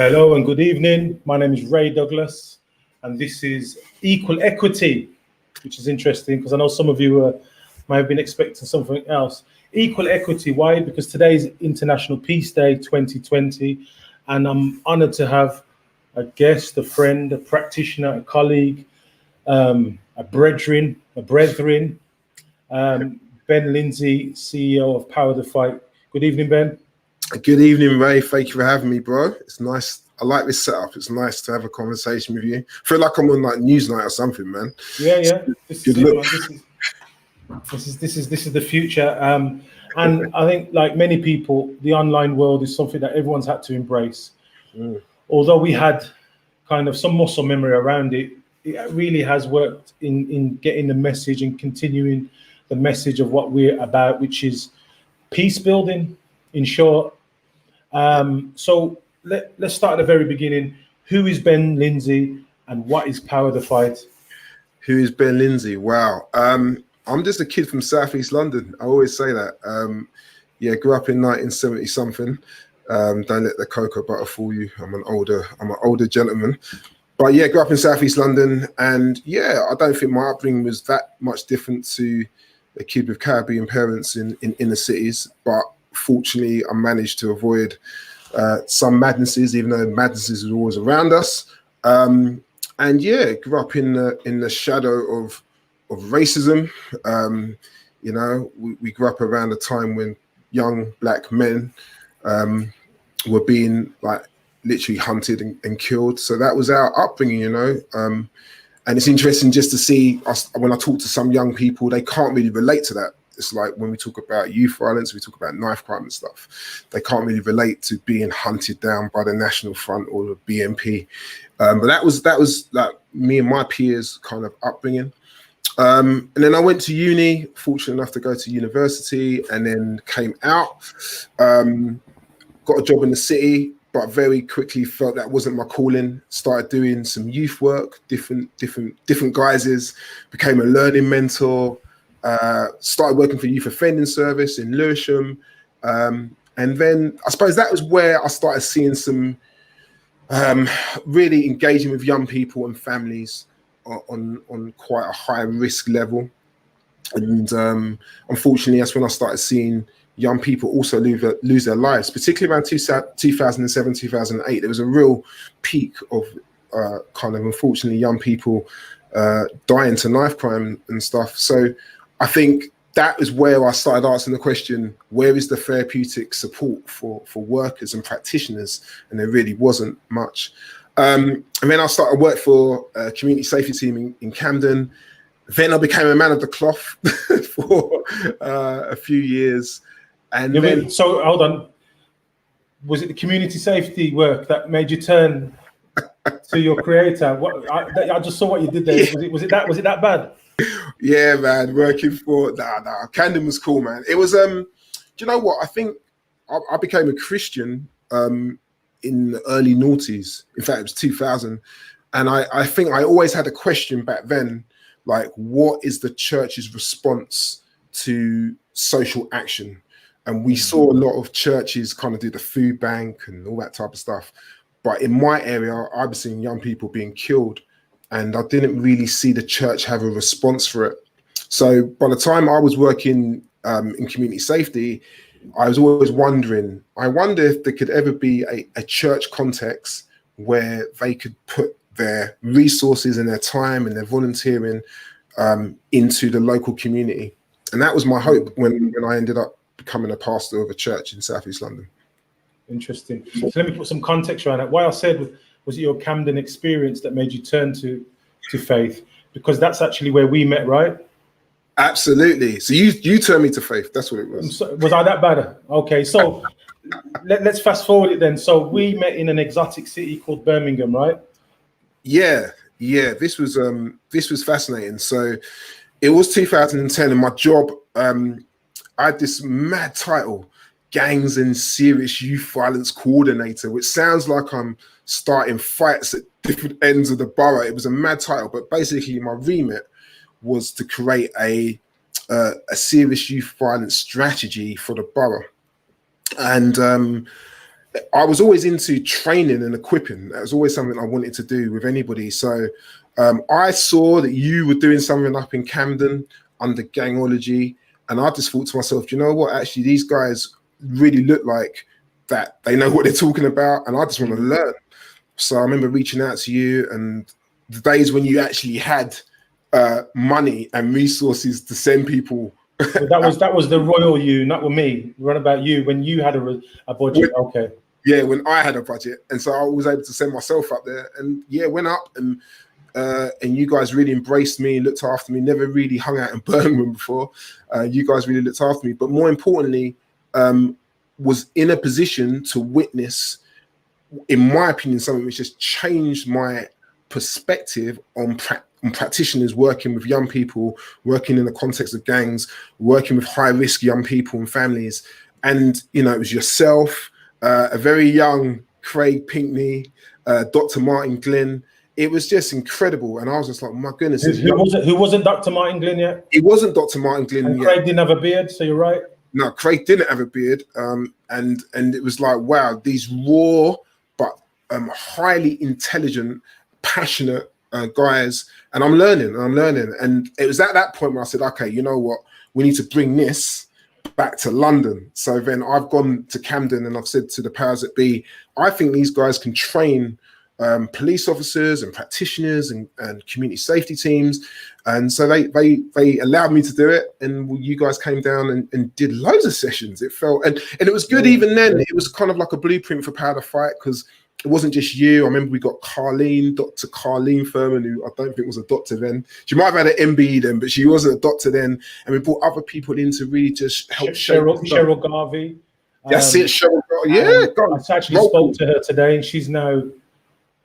Hello and good evening. My name is Ray Douglas, and this is Equal Equity, which is interesting because I know some of you might have been expecting something else. Equal Equity, why? Because today is International Peace Day 2020, and I'm honored to have a guest, a friend, a practitioner, a colleague, a brethren, Ben Lyndsay, CEO of Power the Fight. Good evening, Ben. Good evening, Ray. Thank you for having me, bro. It's nice. I like this setup. It's nice to have a conversation with you. I feel like I'm on like Newsnight or something, man. Yeah. This is it, man. This is the future. And I think, like many people, the online world is something that everyone's had to embrace. Although we had kind of some muscle memory around it, it really has worked in getting the message and continuing the message of what we're about, which is peace building, in short. So let's start at the very beginning. Who is Ben Lyndsay and what is Power the Fight? Who is Ben Lyndsay? Wow. I'm just a kid from Southeast London. I always say that. Grew up in 1970 something. Don't let the cocoa butter fool you. I'm an older gentleman. But yeah, grew up in Southeast London, and yeah, I don't think my upbringing was that much different to a kid with Caribbean parents in inner cities. But fortunately, I managed to avoid some madnesses, even though madnesses were always around us. And yeah, grew up in the shadow of racism. We grew up around a time when young black men were being like literally hunted and killed. So that was our upbringing, and it's interesting just to see us when I talk to some young people, they can't really relate to that. It's like when we talk about youth violence, we talk about knife crime and stuff. They can't really relate to being hunted down by the National Front or the BNP. But that was like me and my peers' kind of upbringing. And then I went to uni, fortunate enough to go to university, and then came out, got a job in the city, but very quickly felt that wasn't my calling. Started doing some youth work, different guises, became a learning mentor. Started working for Youth Offending Service in Lewisham, and then I suppose that was where I started seeing some really engaging with young people and families on quite a high risk level. And unfortunately, that's when I started seeing young people also lose their lives, particularly around 2007, 2008. There was a real peak of kind of, unfortunately, young people dying to knife crime and stuff. So I think that is where I started asking the question, where is the therapeutic support for workers and practitioners? And there really wasn't much. And then I started work for a community safety team in Camden. Then I became a man of the cloth for a few years. And then, so hold on. Was it the community safety work that made you turn to your creator? I just saw what you did there. Yeah. Was it that bad? Yeah, man, working for Camden was cool, man. It was do you know what? I think I became a Christian in the early noughties. In fact, it was 2000. And I think I always had a question back then, like, what is the church's response to social action? And we saw a lot of churches kind of do the food bank and all that type of stuff. But in my area, I was seeing young people being killed, and I didn't really see the church have a response for it. So by the time I was working in community safety, I was always wondering, I wonder if there could ever be a church context where they could put their resources and their time and their volunteering into the local community. And that was my hope when I ended up becoming a pastor of a church in Southeast London. Interesting. So let me put some context around it. Why I said was it your Camden experience that made you turn to faith? Because that's actually where we met, right? Absolutely. So you turned me to faith. That's what it was. So, was I that bad? Okay, so let's fast forward it then. So we met in an exotic city called Birmingham, right? Yeah. This was fascinating. So it was 2010, and my job, I had this mad title, Gangs and Serious Youth Violence Coordinator, which sounds like I'm starting fights at different ends of the borough. It was a mad title, but basically my remit was to create a serious youth violence strategy for the borough. And I was always into training and equipping. That was always something I wanted to do with anybody. So I saw that you were doing something up in Camden under gangology, and I just thought to myself, you know what? Actually, these guys really look like that they know what they're talking about, and I just want to learn. So I remember reaching out to you, and the days when you actually had money and resources to send people. So that was the royal you, not with me. What about you when you had a budget? Okay. Yeah, when I had a budget, and so I was able to send myself up there, and yeah, went up, and you guys really embraced me, looked after me. Never really hung out in Birmingham before. You guys really looked after me, but more importantly, was in a position to witness, in my opinion, something which has changed my perspective on practitioners working with young people, working in the context of gangs, working with high-risk young people and families. And, you know, it was yourself, a very young Craig Pinkney, Dr. Martin Glynn. It was just incredible. And I was just like, my goodness. Who wasn't Dr. Martin Glynn yet? It wasn't Dr. Martin Glynn and yet. Craig didn't have a beard, so you're right. No, Craig didn't have a beard. And it was like, wow, these raw, but highly intelligent, passionate guys. And I'm learning. And it was at that point where I said, okay, you know what? We need to bring this back to London. So then I've gone to Camden and I've said to the powers that be, I think these guys can train police officers and practitioners and community safety teams. And so they allowed me to do it. And you guys came down and did loads of sessions. It felt, and it was good even then. It was kind of like a blueprint for Power to Fight, because it wasn't just you. I remember we got Dr. Carleen Furman, who I don't think was a doctor then. She might have had an MBE then, but she wasn't a doctor then. And we brought other people in to really just help. Cheryl Garvey. That's it, Cheryl Garvey. Yeah. I actually spoke to her today, and she's now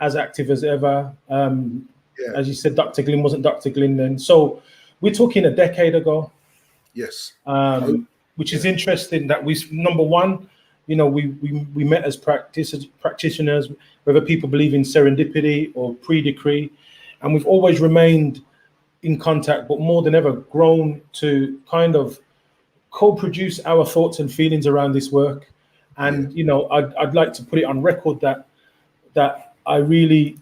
as active as ever. As you said, Dr. Glynn wasn't Dr. Glynn then. So we're talking a decade ago. Yes. Which is interesting that number one, you know, we met as practitioners, whether people believe in serendipity or pre-decree, and we've always remained in contact, but more than ever grown to kind of co-produce our thoughts and feelings around this work. And, you know, I'd like to put it on record that I really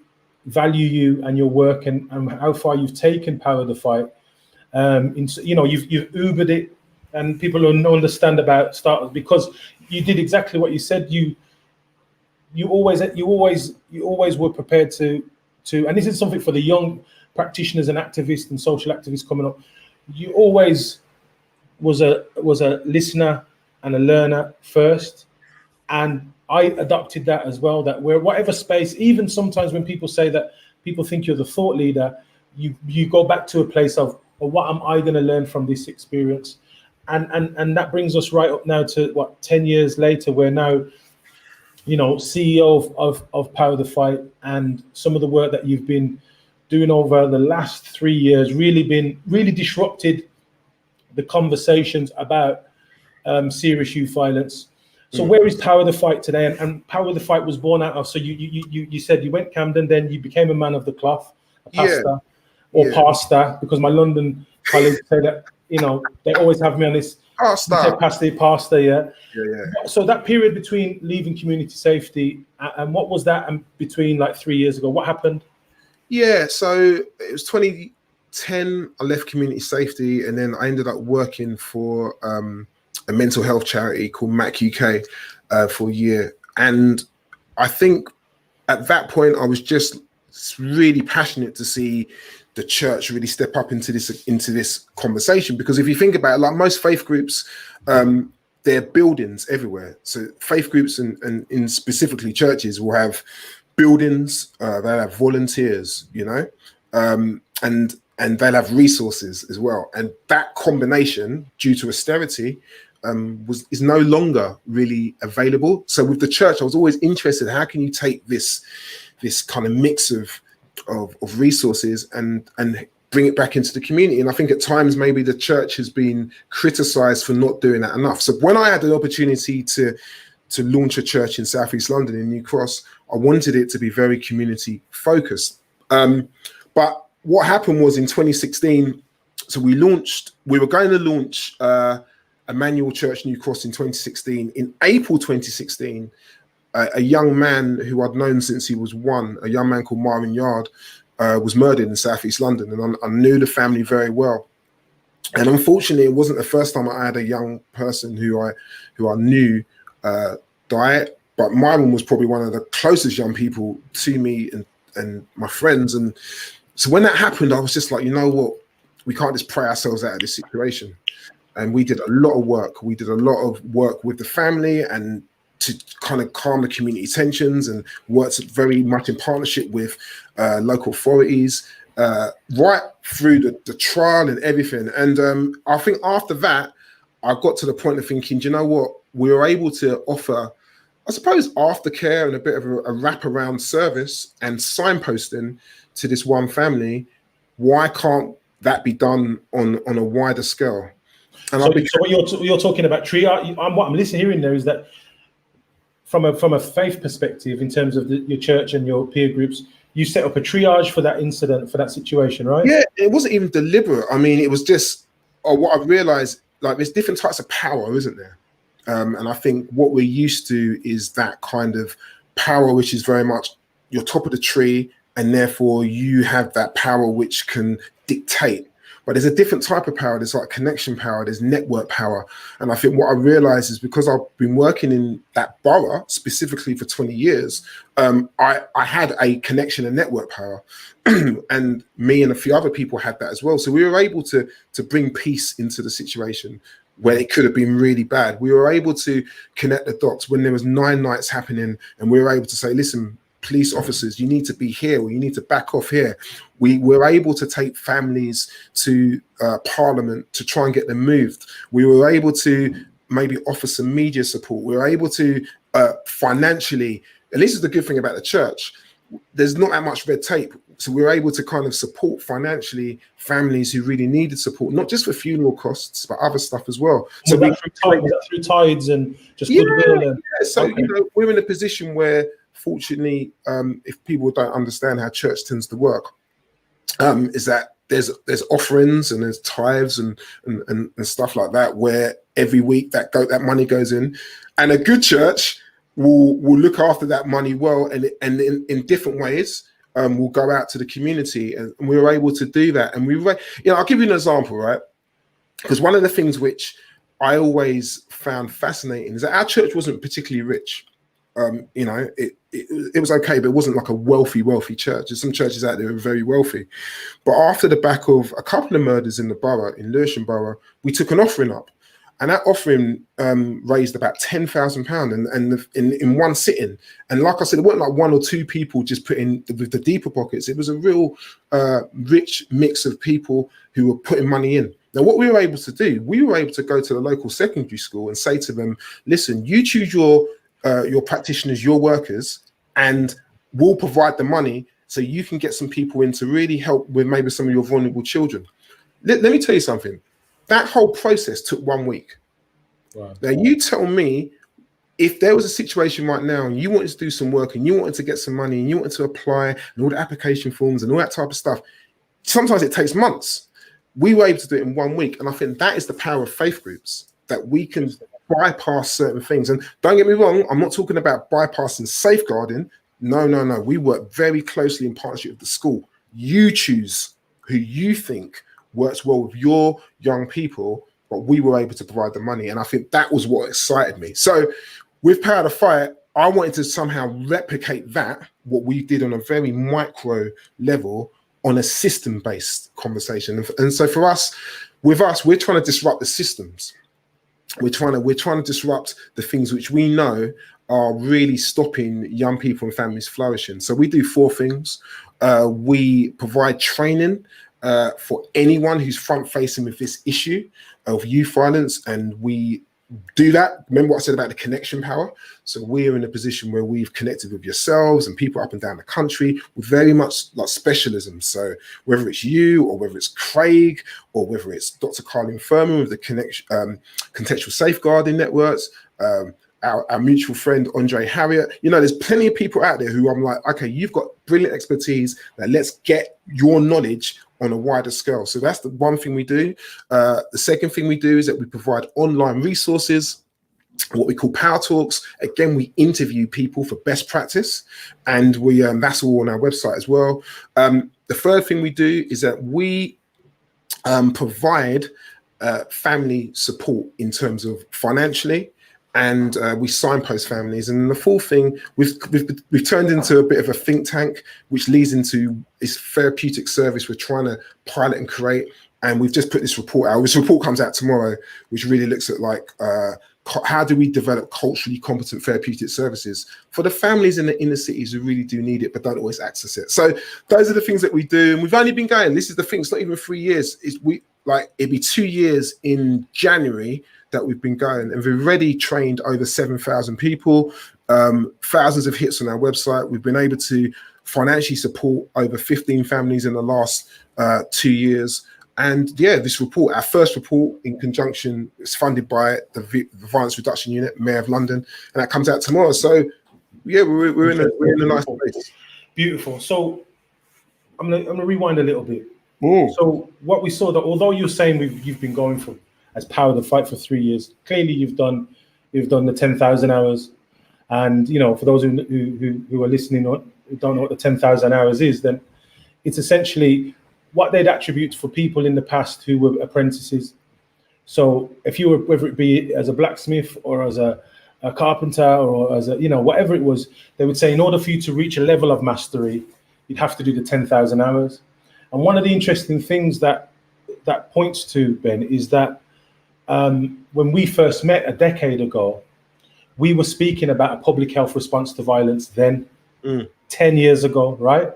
value you and your work and how far you've taken Power the Fight. You know, you've Ubered it, and people don't understand about starters, because you did exactly what you said. You always were prepared to, and this is something for the young practitioners and activists and social activists coming up. You always was a listener and a learner first, and I adopted that as well. That where whatever space, even sometimes when people say that people think you're the thought leader, you go back to a place of, well, what am I going to learn from this experience? And that brings us right up now to 10 years later, we're now, you know, CEO of Power the Fight, and some of the work that you've been doing over the last 3 years really disrupted the conversations about serious youth violence. So where is Power the Fight today? And Power the Fight was born out of, so you said you went Camden, then you became a man of the cloth, a pastor, pastor, because my London colleagues say that, you know, they always have me on this pastor, yeah. So that period between leaving community safety and what was that between like 3 years ago? What happened? Yeah, so it was 2010. I left community safety, and then I ended up working for a mental health charity called MAC UK for a year. And I think at that point I was just really passionate to see the church really step up into this conversation, because if you think about it, like most faith groups, there are buildings everywhere. So faith groups and in specifically churches will have buildings, they'll have volunteers, you know, and they'll have resources as well. And that combination, due to austerity, is no longer really available. So with the church, I was always interested, how can you take this kind of mix of resources and bring it back into the community? And I think at times maybe the church has been criticized for not doing that enough. So when I had the opportunity to launch a church in Southeast London in New Cross, I wanted it to be very community focused. But what happened was in 2016, so we were going to launch Emmanuel Church New Cross in 2016. In April 2016, a young man who I'd known since he was one, a young man called Marvin Yard, was murdered in Southeast London, and I knew the family very well. And unfortunately, it wasn't the first time I had a young person who I knew die. But Marvin was probably one of the closest young people to me and my friends. And so when that happened, I was just like, you know what, we can't just pray ourselves out of this situation. And we did a lot of work. We did a lot of work with the family and to kind of calm the community tensions, and worked very much in partnership with local authorities right through the trial and everything. And I think after that, I got to the point of thinking, do you know what? We were able to offer, I suppose, aftercare and a bit of a wraparound service and signposting to this one family. Why can't that be done on a wider scale? And so what you're talking about triage. What I'm hearing there is that from a faith perspective, in terms of your church and your peer groups, you set up a triage for that incident, for that situation, right? Yeah, it wasn't even deliberate. I mean, it was just what I realized. Like, there's different types of power, isn't there? And I think what we're used to is that kind of power, which is very much you're top of the tree, and therefore you have that power which can dictate. But there's a different type of power. There's like connection power, there's network power. And I think what I realized is, because I've been working in that borough specifically for 20 years, I had a connection and network power. And me and a few other people had that as well. So we were able to bring peace into the situation where it could have been really bad. We were able to connect the dots when there was 9 nights happening, and we were able to say, listen, police officers, you need to be here, or you need to back off here. We were able to take families to Parliament to try and get them moved. We were able to maybe offer some media support. We were able to financially, and this is the good thing about the church, there's not that much red tape. So we were able to kind of support financially families who really needed support, not just for funeral costs, but other stuff as well. So through tithes and just goodwill. And, so you know, we're in a position where, fortunately, if people don't understand how church tends to work, is that there's offerings and there's tithes and stuff like that, where every week that money goes in, and a good church will look after that money well, and in different ways. We'll go out to the community, and we were able to do that. And I'll give you an example, right? Because one of the things which I always found fascinating is that our church wasn't particularly rich. It was okay, but it wasn't like a wealthy church. There's some churches out there who are very wealthy. But after the back of a couple of murders in the borough, in Lewisham Borough, we took an offering up. And that offering raised about £10,000 and in one sitting. And like I said, it wasn't like 1 or 2 people just put in with the deeper pockets. It was a real rich mix of people who were putting money in. Now, what we were able to do, we were able to go to the local secondary school and say to them, listen, you choose your practitioners, your workers, and we'll provide the money so you can get some people in to really help with maybe some of your vulnerable children. Let me tell you something. That whole process took 1 week. Wow. Now, you tell me, if there was a situation right now and you wanted to do some work and you wanted to get some money and you wanted to apply and all the application forms and all that type of stuff, sometimes it takes months. We were able to do it in 1 week. And I think that is the power of faith groups, that we can bypass certain things. And don't get me wrong, I'm not talking about bypassing safeguarding. No. We work very closely in partnership with the school. You choose who you think works well with your young people, but we were able to provide the money. And I think that was what excited me. So with Power to Fight, I wanted to somehow replicate that, what we did on a very micro level, on a system-based conversation. And so for us, we're trying to disrupt the systems. We're trying to disrupt the things which we know are really stopping young people and families flourishing. So we do 4 things. We provide training for anyone who's front-facing with this issue of youth violence, and we do that. Remember what I said about the connection power? So we're in a position where we've connected with yourselves and people up and down the country with very much like specialism. So whether it's you, or whether it's Craig, or whether it's Dr. Carlin Furman with the contextual safeguarding networks, our mutual friend Andre Harriet, there's plenty of people out there who I'm like, okay, you've got brilliant expertise. Now let's get your knowledge on a wider scale. So that's the one thing we do. The second thing we do is that we provide online resources. what we call power talks. Again, we interview people for best practice, and we that's all on our website as well. The third thing we do is that we provide family support in terms of financially, and we signpost families. And the fourth thing, we've turned into a bit of a think tank, which leads into this therapeutic service we're trying to pilot and create. And we've just put this report out. This report comes out tomorrow, which really looks at like how do we develop culturally competent therapeutic services for the families in the inner cities who really do need it but don't always access it. So those are the things that we do, and we've only been going. This is the thing; it's not even 3 years. It'd be 2 years in January that we've been going, and we've already trained over 7,000 people, thousands of hits on our website. We've been able to financially support over 15 families in the last 2 years. And yeah, this report, our first report in conjunction, is funded by the Violence Reduction Unit, Mayor of London, and that comes out tomorrow. So yeah, we're in a nice place. Beautiful. So I'm gonna rewind a little bit. Mm. So what we saw, that although you're saying you've been going for as Power of the Fight for 3 years, clearly you've done the 10,000 hours, and for those who are listening or who don't know what the 10,000 hours is, then it's essentially what they'd attribute for people in the past who were apprentices. So if you were, whether it be as a blacksmith or as a carpenter or as whatever it was, they would say in order for you to reach a level of mastery, you'd have to do the 10,000 hours. And one of the interesting things that points to, Ben, is that when we first met a decade ago, we were speaking about a public health response to violence then, 10 years ago, right?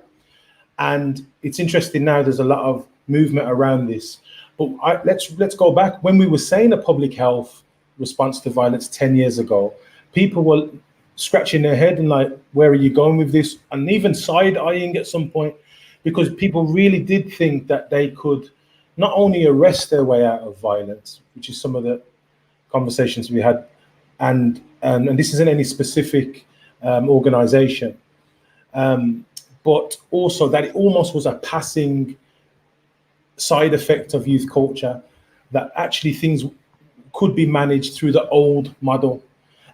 And it's interesting now, there's a lot of movement around this. But let's go back. When we were saying a public health response to violence 10 years ago, people were scratching their head and like, where are you going with this? And even side-eyeing at some point, because people really did think that they could not only arrest their way out of violence, which is some of the conversations we had, and this isn't any specific organization, but also that it almost was a passing side effect of youth culture, that actually things could be managed through the old model.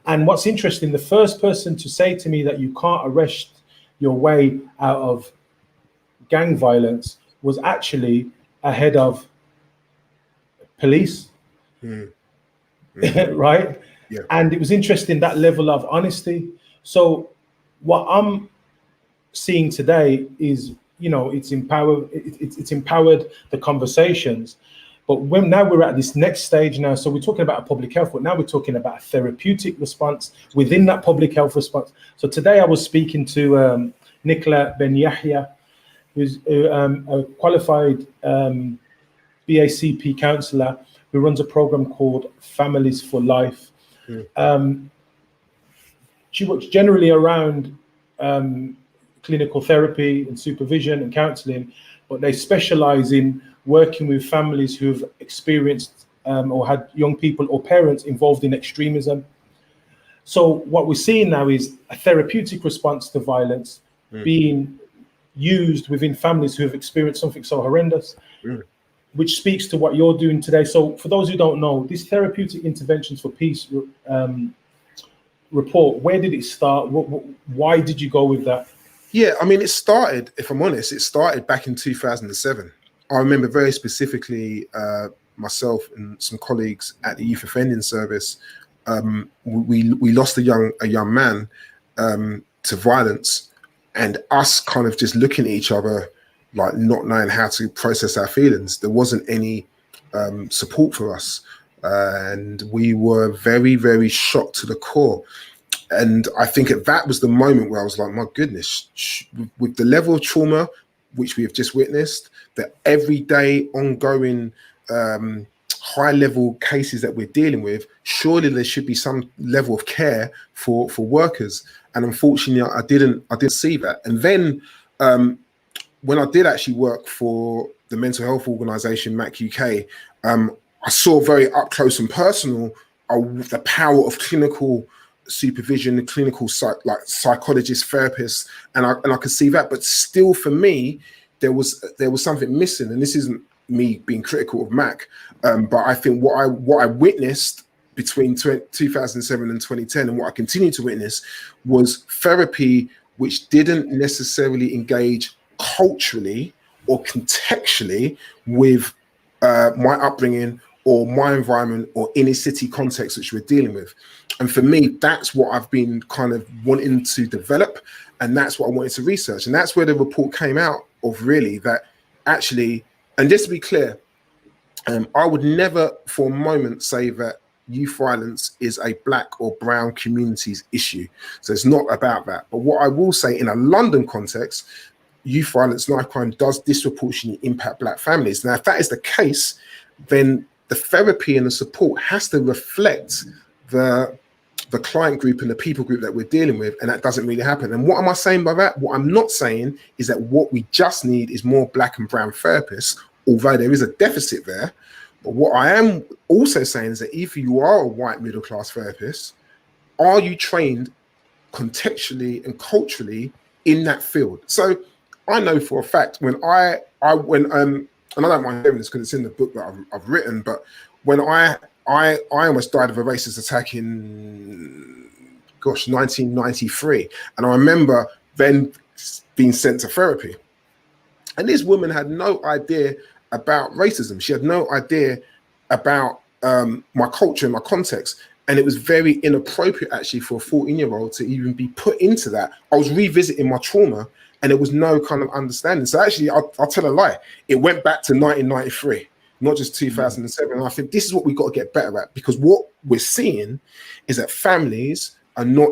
And what's interesting, the first person to say to me that you can't arrest your way out of gang violence was actually a head of police, right? Yeah. And it was interesting, that level of honesty. So what I'm seeing today is, it's empowered the conversations. But now we're at this next stage now. So we're talking about a public health, but now we're talking about a therapeutic response within that public health response. So today I was speaking to Nicola Ben Yahya, who's a qualified BACP counsellor who runs a program called Families for Life. She works generally around clinical therapy and supervision and counselling, but they specialise in working with families who've experienced or had young people or parents involved in extremism. So what we're seeing now is a therapeutic response to violence being used within families who have experienced something so horrendous, which speaks to what you're doing today. So for those who don't know, this Therapeutic Interventions for Peace report, where did it start? Why did you go with that? Yeah, I mean, it started, if I'm honest, it started back in 2007. I remember very specifically myself and some colleagues at the Youth Offending Service, we lost a young man to violence, and us kind of just looking at each other, like not knowing how to process our feelings. There wasn't any support for us. And we were very, very shocked to the core. And I think that was the moment where I was like, my goodness, with the level of trauma which we have just witnessed, the everyday ongoing high level cases that we're dealing with, surely there should be some level of care for workers. And unfortunately, I didn't see that. And then when I did actually work for the mental health organization, MAC UK, I saw very up close and personal the power of clinical supervision, the clinical psychologists, therapists, and I could see that. But still, for me, there was something missing. And this isn't me being critical of MAC, but I think what I witnessed between 2007 and 2010, and what I continue to witness, was therapy which didn't necessarily engage culturally or contextually with my upbringing or my environment or inner city context which we're dealing with. And for me, that's what I've been kind of wanting to develop, and that's what I wanted to research. And that's where the report came out of, really, that actually, and just to be clear, I would never for a moment say that youth violence is a black or brown communities issue. So it's not about that. But what I will say, in a London context, youth violence, knife crime does disproportionately impact black families. Now, if that is the case, then the therapy and the support has to reflect the client group and the people group that we're dealing with, and that doesn't really happen. And what am I saying by that? What I'm not saying is that what we just need is more black and brown therapists, although there is a deficit there. But what I am also saying is that if you are a white middle class therapist, are you trained contextually and culturally in that field? So I know for a fact when I and I don't mind sharing this because it's in the book that I've written, but when I almost died of a racist attack in 1993, and I remember then being sent to therapy, and this woman had no idea about racism. She had no idea about my culture and my context, and it was very inappropriate actually for a 14-year-old to even be put into that. I was revisiting my trauma, and there was no kind of understanding. So actually, I'll tell a lie. It went back to 1993, not just 2007. And I think this is what we've got to get better at, because what we're seeing is that families are not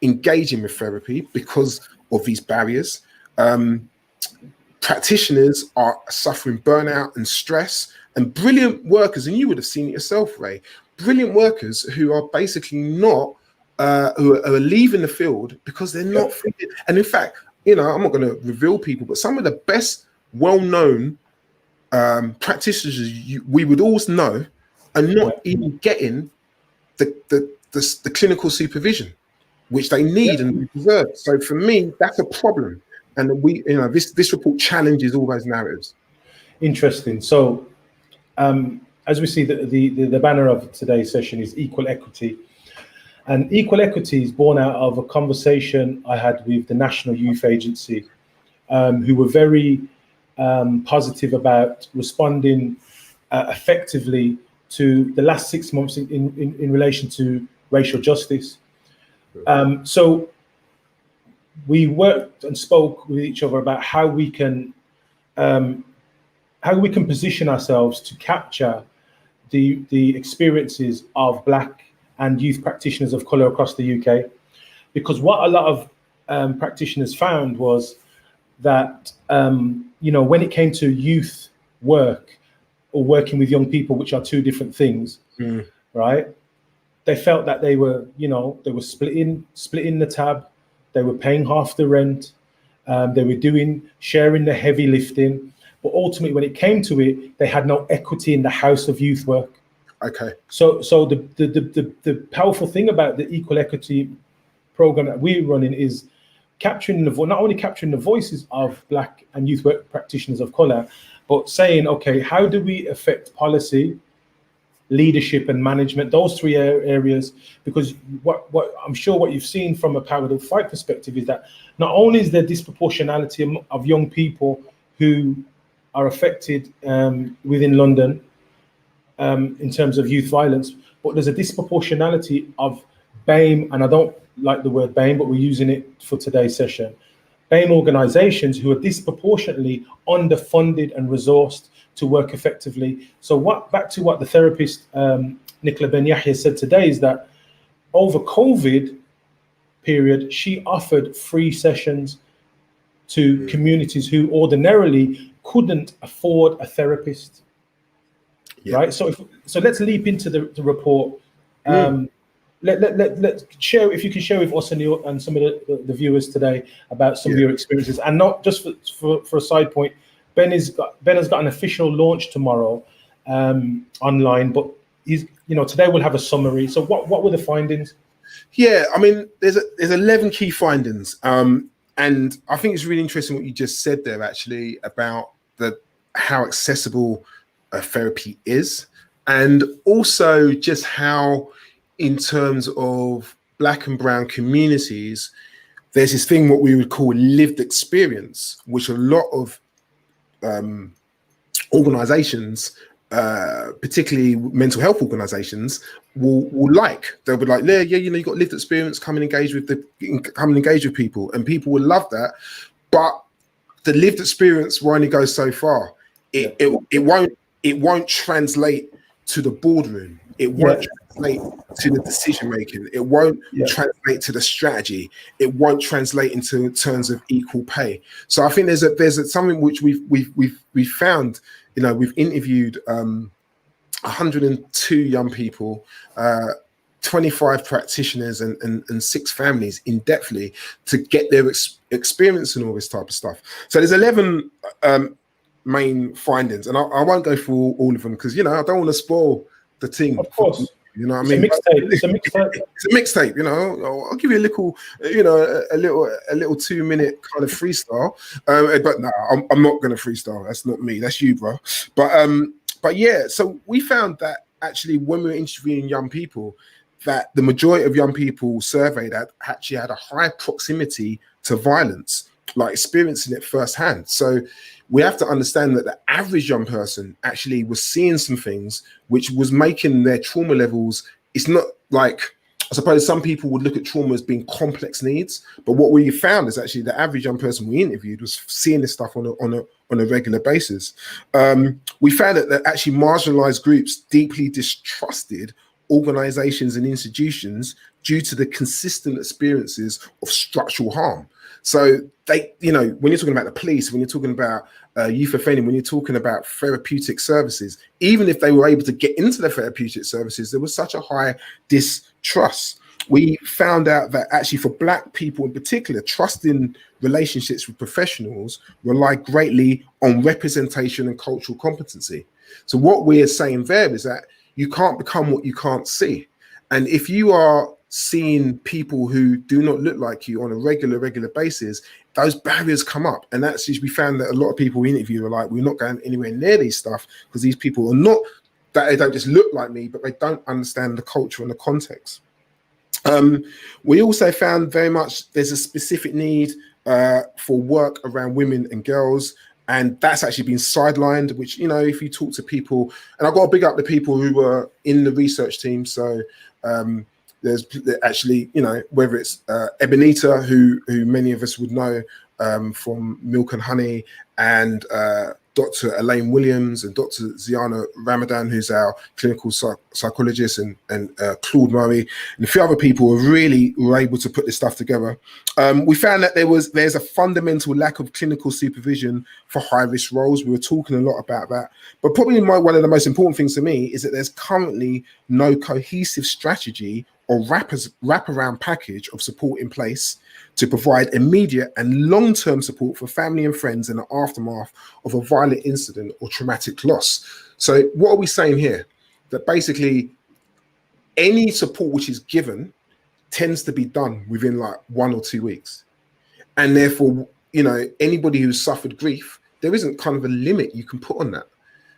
engaging with therapy because of these barriers. Practitioners are suffering burnout and stress, and brilliant workers, and you would have seen it yourself, Ray, brilliant workers who are basically not, who are leaving the field because they're not fit. And in fact, I'm not going to reveal people, but some of the best well-known practitioners we would always know are not even getting the clinical supervision which they need and deserve. So for me, that's a problem. And this report challenges all those narratives. Interesting. So as we see, the banner of today's session is equal equity. And equal equity is born out of a conversation I had with the National Youth Agency, who were very positive about responding effectively to the last 6 months in relation to racial justice. So we worked and spoke with each other about how we can position ourselves to capture the experiences of Black and youth practitioners of colour across the UK, because what a lot of practitioners found was that when it came to youth work or working with young people, which are two different things, right? They felt that they were splitting the tab, they were paying half the rent, they were sharing the heavy lifting, but ultimately when it came to it, they had no equity in the house of youth work. Okay. So the powerful thing about the equal equity program that we're running is capturing not only capturing the voices of Black and youth work practitioners of colour, but saying, okay, how do we affect policy, leadership and management, those three areas? Because what I'm sure what you've seen from a power to fight perspective is that not only is there disproportionality of young people who are affected within London in terms of youth violence, but there's a disproportionality of BAME, and I don't like the word BAME, but we're using it for today's session, BAME organisations who are disproportionately underfunded and resourced to work effectively. So back to what the therapist Nicola Ben Yahya said today is that over COVID period, she offered free sessions to communities who ordinarily couldn't afford a therapist. Right. So let's leap into the report. Let's share, if you can share with us and some of the viewers today about some of your experiences, and not just for a side point. Ben has got an official launch tomorrow online, but today we'll have a summary. So what were the findings? Yeah, I mean, there's 11 key findings, and I think it's really interesting what you just said there, actually, about how accessible therapy is, and also just how in terms of Black and brown communities, there's this thing what we would call lived experience, which a lot of organizations, particularly mental health organizations, will like. They'll be like, yeah, you know, you got lived experience, come and engage with people, and people will love that. But the lived experience will only go so far. It won't translate to the boardroom. It won't translate to the decision making. It won't translate to the strategy. It won't translate into terms of equal pay. So I think there's something which we've found. You know, we've interviewed 102 young people, 25 practitioners, and 6 families in depthly to get their experience and all this type of stuff. So there's 11 main findings, and I won't go through all of them because, you know, I don't want to spoil the thing. Of course. You know what I mean? It's a mixtape. It's a mixtape. You know, I'll give you a little, you know, a little 2-minute kind of freestyle. But no, I'm not going to freestyle. That's not me. That's you, bro. But yeah. So we found that actually when we were interviewing young people, that the majority of young people surveyed that actually had a high proximity to violence, like experiencing it firsthand. So we have to understand that the average young person actually was seeing some things which was making their trauma levels. It's not like, I suppose some people would look at trauma as being complex needs, but what we found is actually the average young person we interviewed was seeing this stuff on a regular basis. We found that actually marginalized groups deeply distrusted organizations and institutions due to the consistent experiences of structural harm. So they, you know, when you're talking about the police, when you're talking about youth offending, when you're talking about therapeutic services, even if they were able to get into the therapeutic services, there was such a high distrust. We found out that actually for Black people in particular, trusting relationships with professionals rely greatly on representation and cultural competency. So what we're saying there is that you can't become what you can't see. And if you are seeing people who do not look like you on a regular basis, those barriers come up. And that's, we found that a lot of people we interview are like, we're not going anywhere near these stuff because these people are not, that they don't just look like me, but they don't understand the culture and the context. We also found very much there's a specific need for work around women and girls, and that's actually been sidelined, which, you know, if you talk to people, and I've got to big up the people who were in the research team. So there's actually, you know, whether it's Ebenita, who many of us would know from Milk and Honey, and Dr. Elaine Williams and Dr. Zayana Ramadan, who's our clinical psychologist, and Claude Murray, and a few other people who really were able to put this stuff together. We found that there's a fundamental lack of clinical supervision for high-risk roles. We were talking a lot about that. But probably one of the most important things to me is that there's currently no cohesive strategy or wraparound package of support in place to provide immediate and long-term support for family and friends in the aftermath of a violent incident or traumatic loss. So what are we saying here? That basically any support which is given tends to be done within like 1 or 2 weeks. And therefore, you know, anybody who's suffered grief, there isn't kind of a limit you can put on that.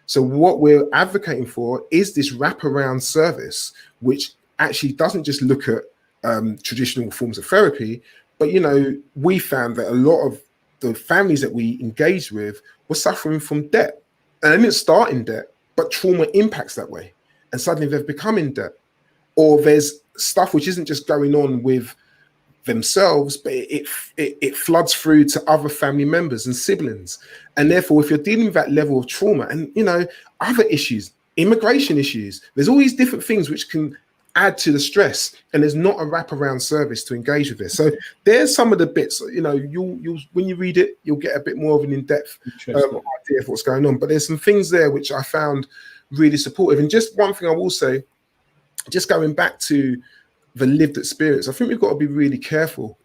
So what we're advocating for is this wraparound service, which actually doesn't just look at traditional forms of therapy, but, you know, we found that a lot of the families that we engaged with were suffering from debt. And they didn't start in debt, but trauma impacts that way. And suddenly they've become in debt. Or there's stuff which isn't just going on with themselves, but it floods through to other family members and siblings. And therefore, if you're dealing with that level of trauma and, you know, other issues, immigration issues, there's all these different things which can add to the stress, and there's not a wraparound service to engage with this. So there's some of the bits, you know, you'll when you read it, you'll get a bit more of an in-depth idea of what's going on. But there's some things there which I found really supportive. And just one thing I will say, just going back to the lived experience, I think we've got to be really careful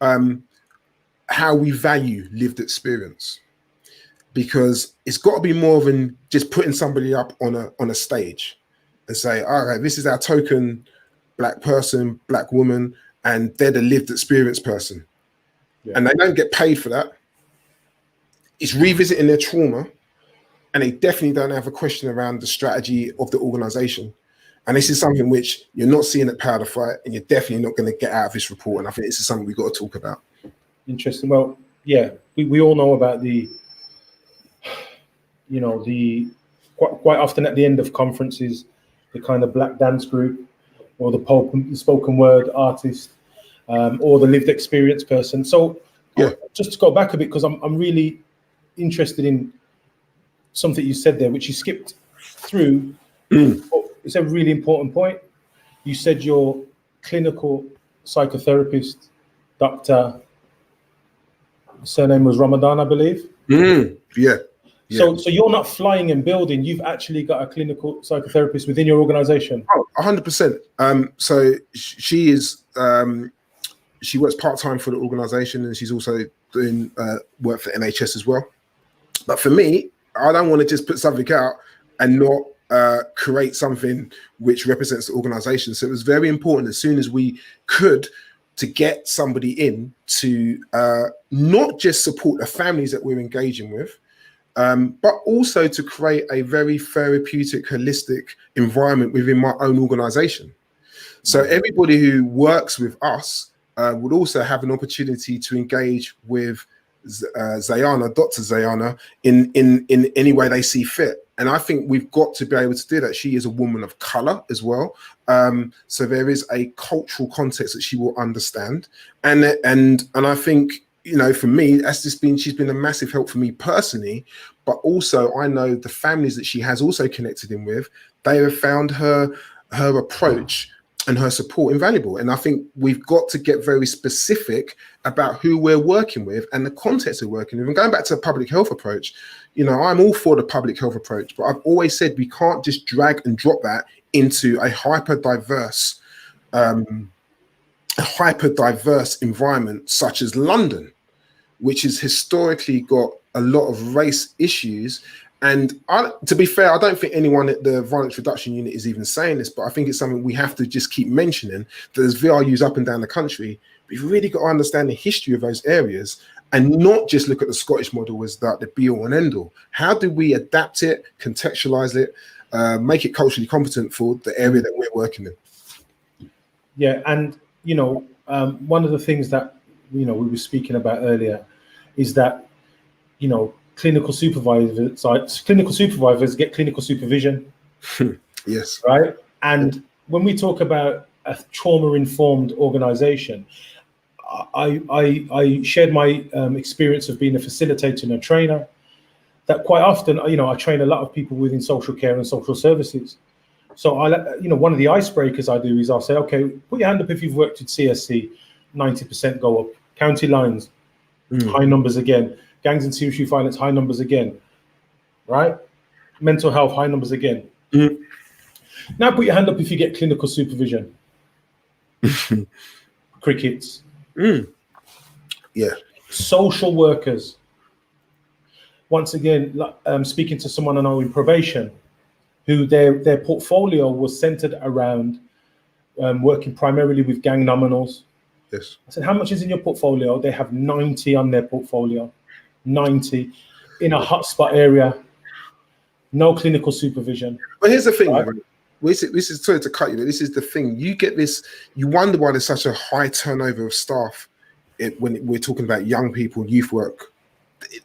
how we value lived experience, because it's got to be more than just putting somebody up on a stage and say, all right, this is our token Black person, Black woman, and they're the lived experience person. Yeah. And they don't get paid for that. It's revisiting their trauma, and they definitely don't have a question around the strategy of the organization. And this is something which you're not seeing at Powder Fight, and you're definitely not going to get out of this report. And I think this is something we've got to talk about. Interesting. Well, yeah, we all know about the quite often at the end of conferences, the kind of black dance group or the spoken word artist or the lived experience person. So just to go back a bit, because I'm really interested in something you said there, which you skipped through. It's a really important point. You said you're clinical psychotherapist, Dr. Surname was Ramadan, I believe. Yeah. So you're not flying and building. You've actually got a clinical psychotherapist within your organization. Oh, 100%. So she is. She works part-time for the organization, and she's also doing work for NHS as well. But for me, I don't want to just put something out and not create something which represents the organization. So it was very important as soon as we could to get somebody in to not just support the families that we're engaging with, but also to create a very therapeutic, holistic environment within my own organization. So everybody who works with us would also have an opportunity to engage with Zayana, Dr. Zayana, in any way they see fit. And I think we've got to be able to do that. She is a woman of color as well. So there is a cultural context that she will understand. And I think, for me, she's been a massive help for me personally, but also I know the families that she has also connected in with, they have found her approach and her support invaluable. And I think we've got to get very specific about who we're working with and the context we're working with. And going back to a public health approach, I'm all for the public health approach, but I've always said we can't just drag and drop that into a hyper diverse environment such as London, which has historically got a lot of race issues. And to be fair, I don't think anyone at the Violence Reduction Unit is even saying this, but I think it's something we have to just keep mentioning, that there's VRUs up and down the country. We've really got to understand the history of those areas and not just look at the Scottish model as the be-all and end-all. How do we adapt it, contextualize it, make it culturally competent for the area that we're working in? Yeah, and, one of the things that, we were speaking about earlier is that, clinical supervisors get clinical supervision. Yes. Right. And when we talk about a trauma-informed organization, I shared my experience of being a facilitator and a trainer, that quite often, I train a lot of people within social care and social services. So one of the icebreakers I do is I'll say, okay, put your hand up if you've worked with CSC, 90% go up. County lines, high numbers again. Gangs and serious violence, high numbers again, right? Mental health, high numbers again. Now put your hand up if you get clinical supervision. Crickets. Yeah. Social workers. Once again, speaking to someone I know in probation, who their portfolio was centered around working primarily with gang nominals. Yes. I said, how much is in your portfolio? They have 90 on their portfolio. 90 in a hotspot area, no clinical supervision. But here's the thing, right? This is sorry to cut you, but this is the thing. You get this, you wonder why there's such a high turnover of staff when we're talking about young people, youth work.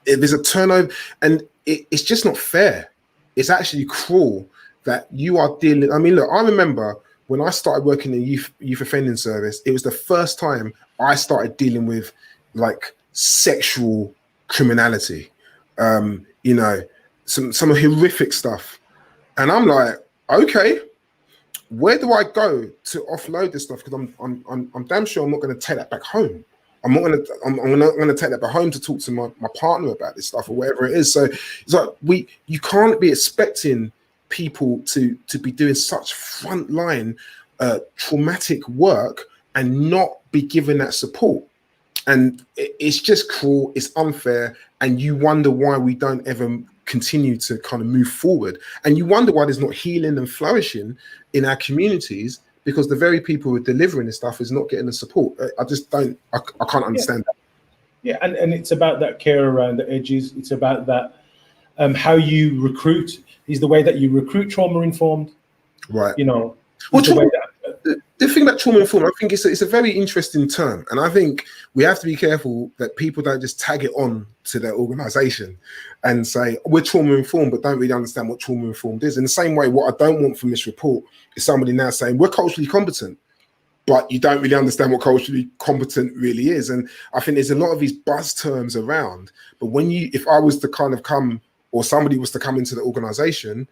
There's a turnover, and it's just not fair. It's actually cruel that you are dealing. I mean, look, I remember when I started working in youth offending service, it was the first time I started dealing with like sexual criminality, some horrific stuff, and I'm like, okay, where do I go to offload this stuff? Because I'm damn sure I'm not going to take that back home. I'm not going to take that back home to talk to my partner about this stuff or whatever it is. So it's like you can't be expecting people to be doing such frontline traumatic work and not be given that support. And it's just cruel, it's unfair, and you wonder why we don't ever continue to kind of move forward. And you wonder why there's not healing and flourishing in our communities, because the very people who are delivering this stuff is not getting the support. I can't understand that. Yeah, and it's about that care around the edges. It's about that how you recruit is the way that you recruit trauma-informed. Right. Well, the thing about trauma informed, I think it's a very interesting term, and I think we have to be careful that people don't just tag it on to their organisation and say we're trauma informed, but don't really understand what trauma informed is. In the same way, what I don't want from this report is somebody now saying we're culturally competent, but you don't really understand what culturally competent really is. And I think there's a lot of these buzz terms around, but if I was to kind of come, or somebody was to come into the organisation,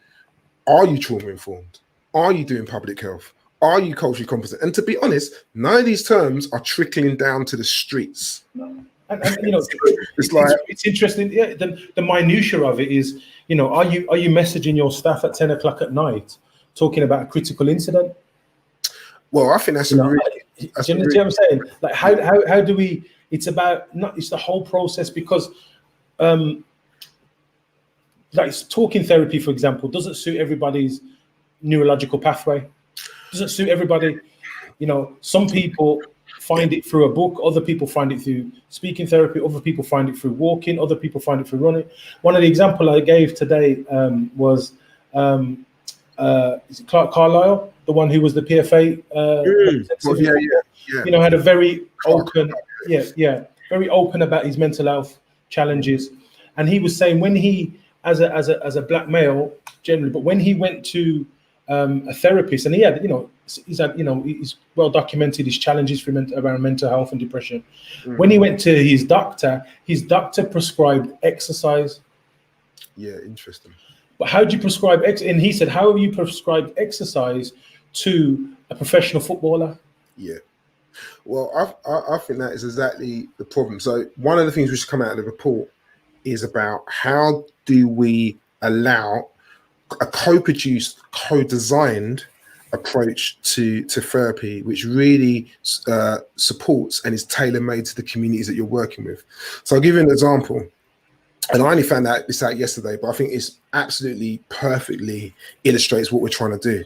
are you trauma informed? Are you doing public health? Are you culturally competent? And to be honest, none of these terms are trickling down to the streets. And it's interesting. Yeah, the minutiae of it is, are you messaging your staff at 10 o'clock at night talking about a critical incident? Well, I think that's you know what I'm saying? Like, how do we? It's the whole process, because like talking therapy, for example, doesn't suit everybody's neurological pathway. Doesn't suit everybody. Some people find it through a book, other people find it through speaking therapy, other people find it through walking, other people find it through running. One of the examples I gave today was is it Clark Carlisle, the one who was the PFA had a very open very open about his mental health challenges. And he was saying, when he, as a black male generally, but when he went to a therapist, and he had, he's well documented his challenges around mental health and depression. When he went to his doctor prescribed exercise. Yeah, interesting. But how do you prescribe and he said, how have you prescribed exercise to a professional footballer? Yeah. Well, I think that is exactly the problem. So one of the things which come out of the report is about how do we allow a co-produced, co-designed approach to therapy, which really supports and is tailor-made to the communities that you're working with. So I'll give you an example. And I only found this out yesterday, but I think it's absolutely perfectly illustrates what we're trying to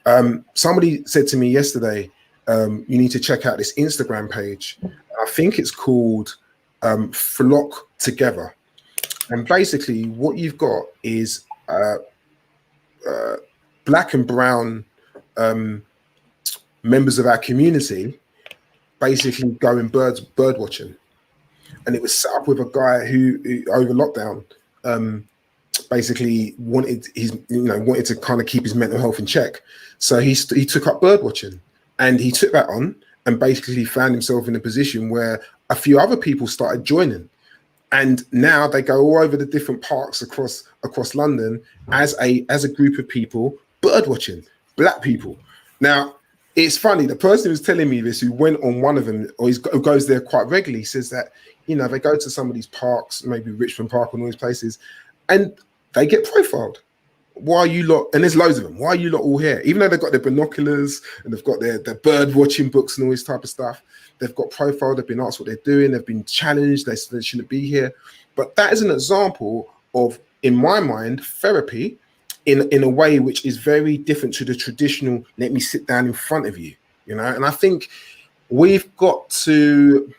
do. Somebody said to me yesterday, you need to check out this Instagram page. I think it's called Flock Together. And basically what you've got is black and brown members of our community basically going bird watching. And it was set up with a guy who over lockdown basically wanted to kind of keep his mental health in check. So he took up bird watching, and he took that on and basically found himself in a position where a few other people started joining. And now they go all over the different parks across London as a group of people bird watching, black people. Now, it's funny, the person who was telling me this, who went on one of them, or who goes there quite regularly, says that, they go to some of these parks, maybe Richmond Park and all these places, and they get profiled. Why are you lot, and there's loads of them, why are you lot all here? Even though they've got their binoculars and they've got their bird watching books and all this type of stuff, they've got profiled, they've been asked what they're doing, they've been challenged, they shouldn't be here. But that is an example of, in my mind, therapy in a way which is very different to the traditional, let me sit down in front of you, And I think we've got to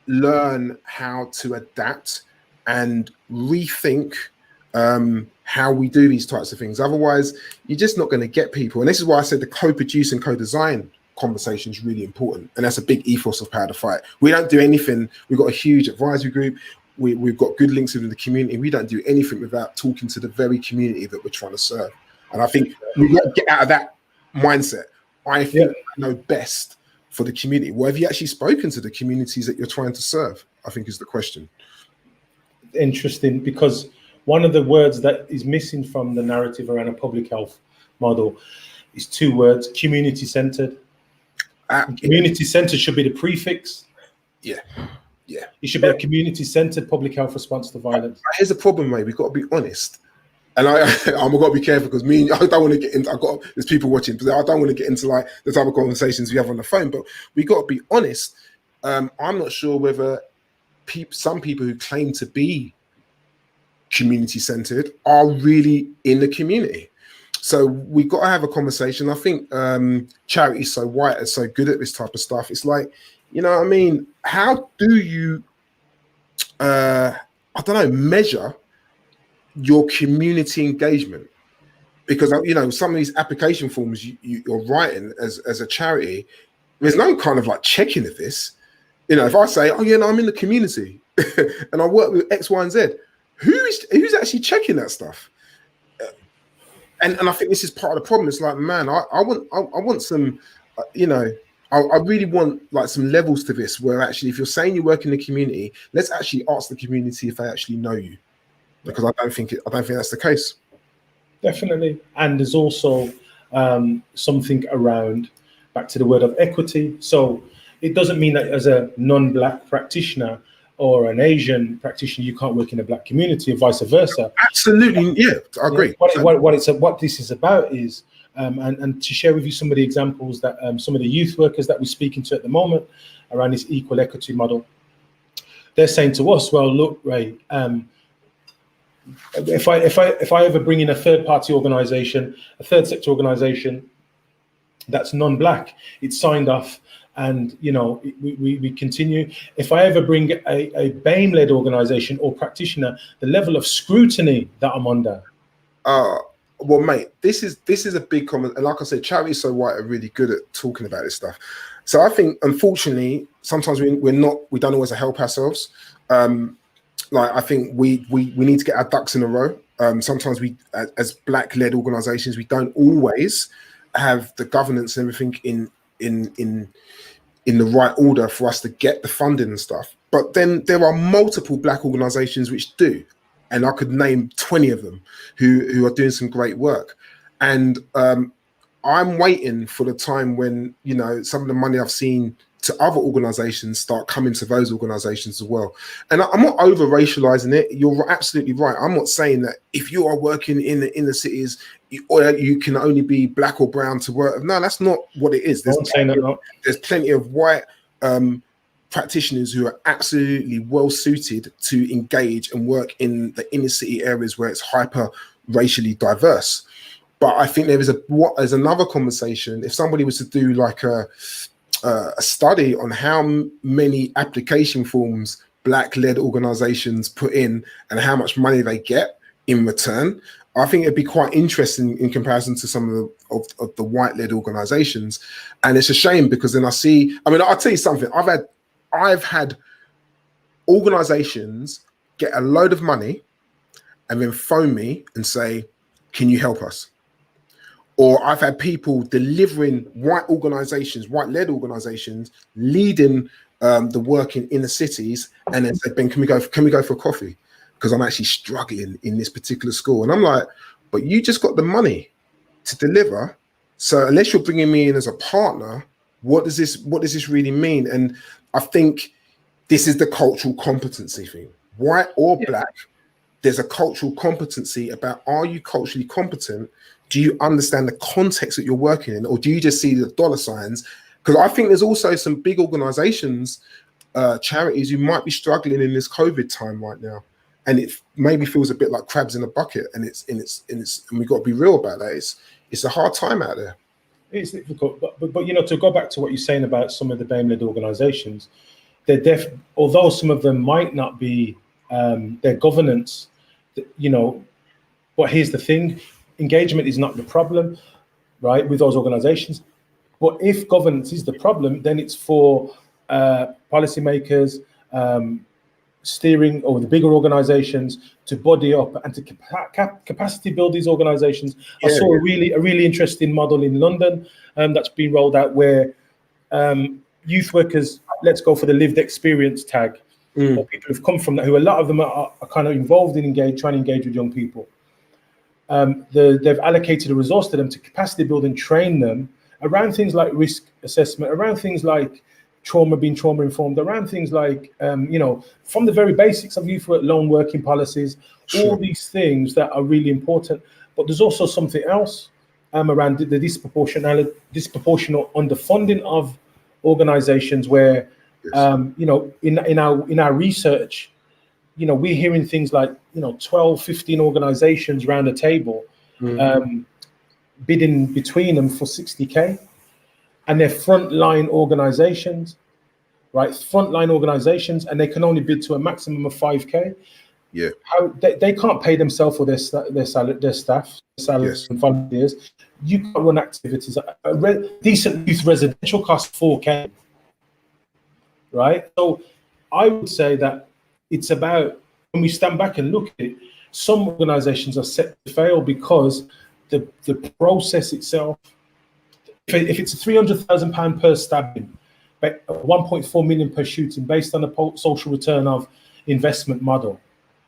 learn how to adapt and rethink how we do these types of things. Otherwise, you're just not going to get people. And this is why I said the co-produce and co-design conversation is really important. And that's a big ethos of Power to Fight. We don't do anything. We've got a huge advisory group. We've got good links within the community. We don't do anything without talking to the very community that we're trying to serve. And I think we've got to get out of that mindset. I think I know best for the community. Well, have you actually spoken to the communities that you're trying to serve? I think is the question. Interesting, because one of the words that is missing from the narrative around a public health model is two words: community-centered. Community-centered should be the prefix. Yeah. It should be a community-centered public health response to violence. Here's the problem, mate. We've got to be honest. And I'm got to be careful, because I don't want to get into, there's people watching, but I don't want to get into like the type of conversations we have on the phone, but we got to be honest. I'm not sure whether some people who claim to be community-centered are really in the community. So we've got to have a conversation. I think Charity's so white and so good at this type of stuff. It's like, how do you, measure your community engagement? because some of these application forms you're writing as a charity, there's no kind of like checking of this. If I say, oh yeah, no, I'm in the community and I work with X, Y, and Z, who's actually checking that stuff? And I think this is part of the problem. It's like, man, I want some, I really want like some levels to this, where actually, if you're saying you work in the community, let's actually ask the community if they actually know you, because I don't think that's the case. Definitely. And there's also something around, back to the word of equity. So it doesn't mean that as a non-Black practitioner or an Asian practitioner, you can't work in a Black community, or vice versa. Absolutely, yeah, I agree. What this is about is, and to share with you some of the examples that some of the youth workers that we're speaking to at the moment around this equal equity model, they're saying to us, well, look, Ray, if I ever bring in a third-party organization, a third sector organization that's non-Black, it's signed off, and we continue. If I ever bring a BAME-led organization or practitioner, the level of scrutiny that I'm under. Well, mate, this is a big comment, and like I said, charities so white are really good at talking about this stuff. So I think, unfortunately, sometimes we don't always help ourselves. Like, I think we need to get our ducks in a row. Sometimes we, as Black-led organisations, we don't always have the governance and everything in the right order for us to get the funding and stuff. But then there are multiple Black organisations which do, and I could name 20 of them who are doing some great work. And I'm waiting for the time when some of the money I've seen to other organizations start coming to those organizations as well. And I'm not over racializing it. You're absolutely right. I'm not saying that if you are working in the inner cities, you can only be Black or brown to work. No, that's not what it is. There's plenty of white practitioners who are absolutely well suited to engage and work in the inner city areas where it's hyper racially diverse. But I think there's another conversation. If somebody was to do like a study on how many application forms Black-led organizations put in and how much money they get in return, I think it'd be quite interesting in comparison to some of the white-led organizations. And it's a shame, because then I'll tell you something. I've had organizations get a load of money and then phone me and say, can you help us? Or I've had people delivering white-led organizations, leading the work in inner cities, and then said, Ben, can we go for a coffee? Because I'm actually struggling in this particular school. And I'm like, but you just got the money to deliver. So unless you're bringing me in as a partner, what does this really mean? And I think this is the cultural competency thing. White or Black, there's a cultural competency about, are you culturally competent? Do you understand the context that you're working in, or do you just see the dollar signs? Because I think there's also some big organizations, charities, who might be struggling in this COVID time right now, and it maybe feels a bit like crabs in a bucket. And and we've got to be real about that. It's a hard time out there. It's difficult, but to go back to what you're saying about some of the BAME-led organizations, although some of them might not be their governance, but here's the thing. Engagement is not the problem, right, with those organizations. But if governance is the problem, then it's for policymakers, steering, or the bigger organizations to body up and to capacity build these organizations. I saw a really interesting model in London that's been rolled out, where youth workers, let's go for the lived experience tag, or people who've come from that, who a lot of them are kind of involved in trying to engage with young people. They've allocated a resource to them to capacity build and train them around things like risk assessment, around things like being trauma informed, around things like, from the very basics of youth work, loan working policies, all these things that are really important. But there's also something else around the disproportional underfunding of organizations, where, in our research, we're hearing things like, 12, 15 organizations around the table, bidding between them for 60K, and they're frontline organizations, right? Frontline organizations, and they can only bid to a maximum of 5K. Yeah. How they can't pay themselves for their staff, salaries and volunteers. You can't run activities. A decent youth residential costs 4K, right? So I would say that it's about, when we stand back and look at it, some organizations are set to fail because the process itself, if it's a £300,000 per stabbing, but 1.4 million per shooting based on a social return of investment model,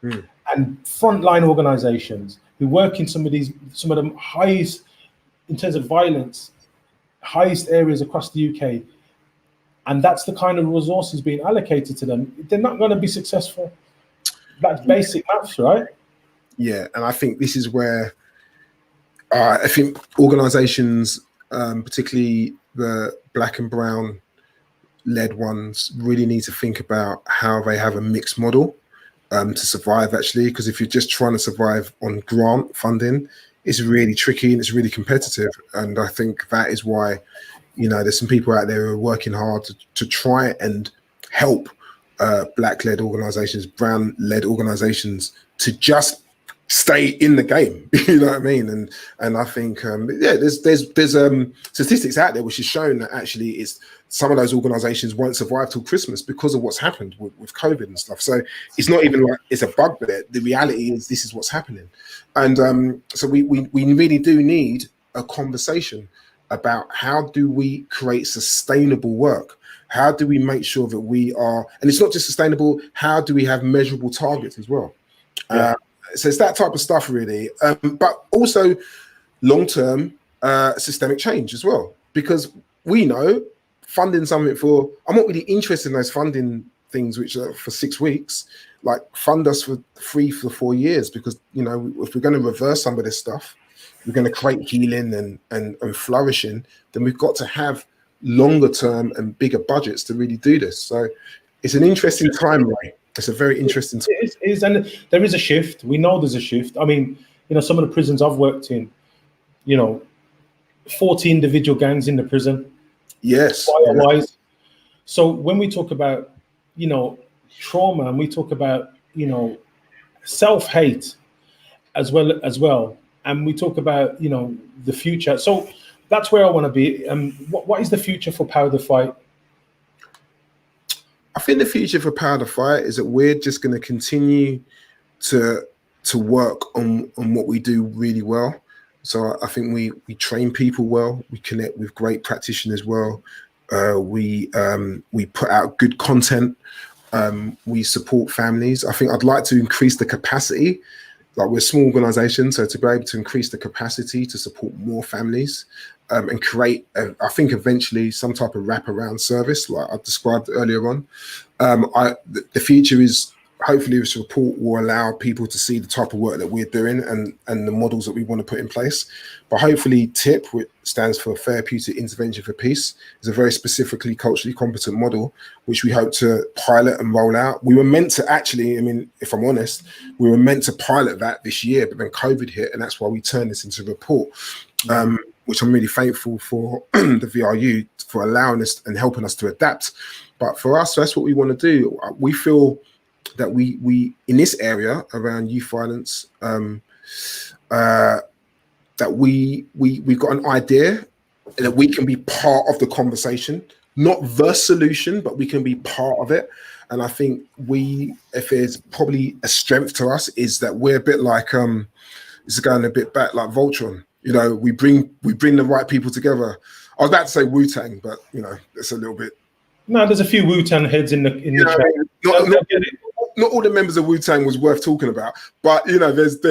and frontline organizations who work in some of the highest, in terms of violence, highest areas across the UK, and that's the kind of resources being allocated to them, they're not going to be successful. That's basic maths, right? Yeah, and I think this is where I think organizations, particularly the black and brown led ones, really need to think about how they have a mixed model to survive, actually, because if you're just trying to survive on grant funding, it's really tricky and it's really competitive. And I think that is why, you know, there's some people out there who are working hard to try and help black-led organizations, brown-led organizations to just stay in the game. You know what I mean? And I think there's statistics out there which is showing that actually it's some of those organizations won't survive till Christmas because of what's happened with COVID and stuff. So it's not even like it's a bugbear. The reality is this is what's happening. And so we really do need a conversation about how do we create sustainable work? How do we make sure that we are, and it's not just sustainable, how do we have measurable targets as well? Yeah. So it's that type of stuff, really. But also long-term systemic change as well, because we know funding something for, I'm not really interested in those funding things which are for 6 weeks, like fund us for 3 for 4 years, because, you know, if we're going to reverse some of this stuff, we're going to create healing and flourishing, then we've got to have longer term and bigger budgets to really do this. So it's an interesting time, right? It's a very interesting time. It is, and there is a shift. We know there's a shift. I mean, you know, some of the prisons I've worked in, you know, 40 individual gangs in the prison. Yes. Fire-wise. So when we talk about, you know, trauma, and we talk about, you know, self-hate as well, and we talk about, you know, the future. So that's where I want to be. What is the future for Power the Fight? I think the future for Power the Fight is that we're just going to continue to work on what we do really well. So I think we train people well. We connect with great practitioners well. We put out good content. We support families. I think I'd like to increase the capacity. Like, we're a small organization, so to be able to increase the capacity to support more families and create, I think, eventually some type of wraparound service like I described earlier on. The future is, hopefully this report will allow people to see the type of work that we're doing and the models that we want to put in place. But hopefully TIP, which stands for Therapeutic Intervention for Peace, is a very specifically culturally competent model, which we hope to pilot and roll out. We were meant to actually, I mean, if I'm honest, we were meant to pilot that this year, but then COVID hit, and that's why we turned this into a report, which I'm really thankful for the VRU for allowing us and helping us to adapt. But for us, that's what we want to do. We feel that we in this area around youth violence, that we've got an idea that we can be part of the conversation, not the solution, but we can be part of it. And I think if there's probably a strength to us, is that we're a bit like, it's going a bit back like Voltron. You know, we bring the right people together. I was about to say Wu-Tang, but you know, it's a little bit. No, there's a few Wu-Tang heads in the chat. Not all the members of Wu-Tang was worth talking about, but you know, there's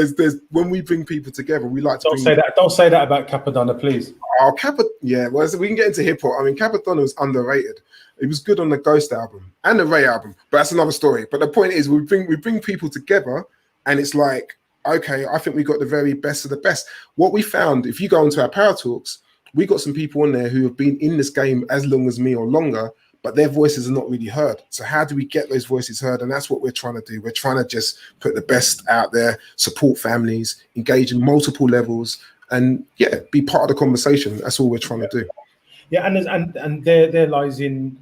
when we bring people together, we like to. Don't say that about Capadonna, please. Oh, yeah. Well, we can get into hip hop. I mean, Capadonna was underrated. It was good on the Ghost album and the Ray album, but that's another story. But the point is, we bring people together, and it's like, okay, I think we got the very best of the best. What we found, if you go into our Power Talks, we got some people on there who have been in this game as long as me or longer, but their voices are not really heard. So how do we get those voices heard? And that's what we're trying to do. We're trying to just put the best out there, support families, engage in multiple levels, and yeah, be part of the conversation. That's all we're trying to do. Yeah, and there lies in,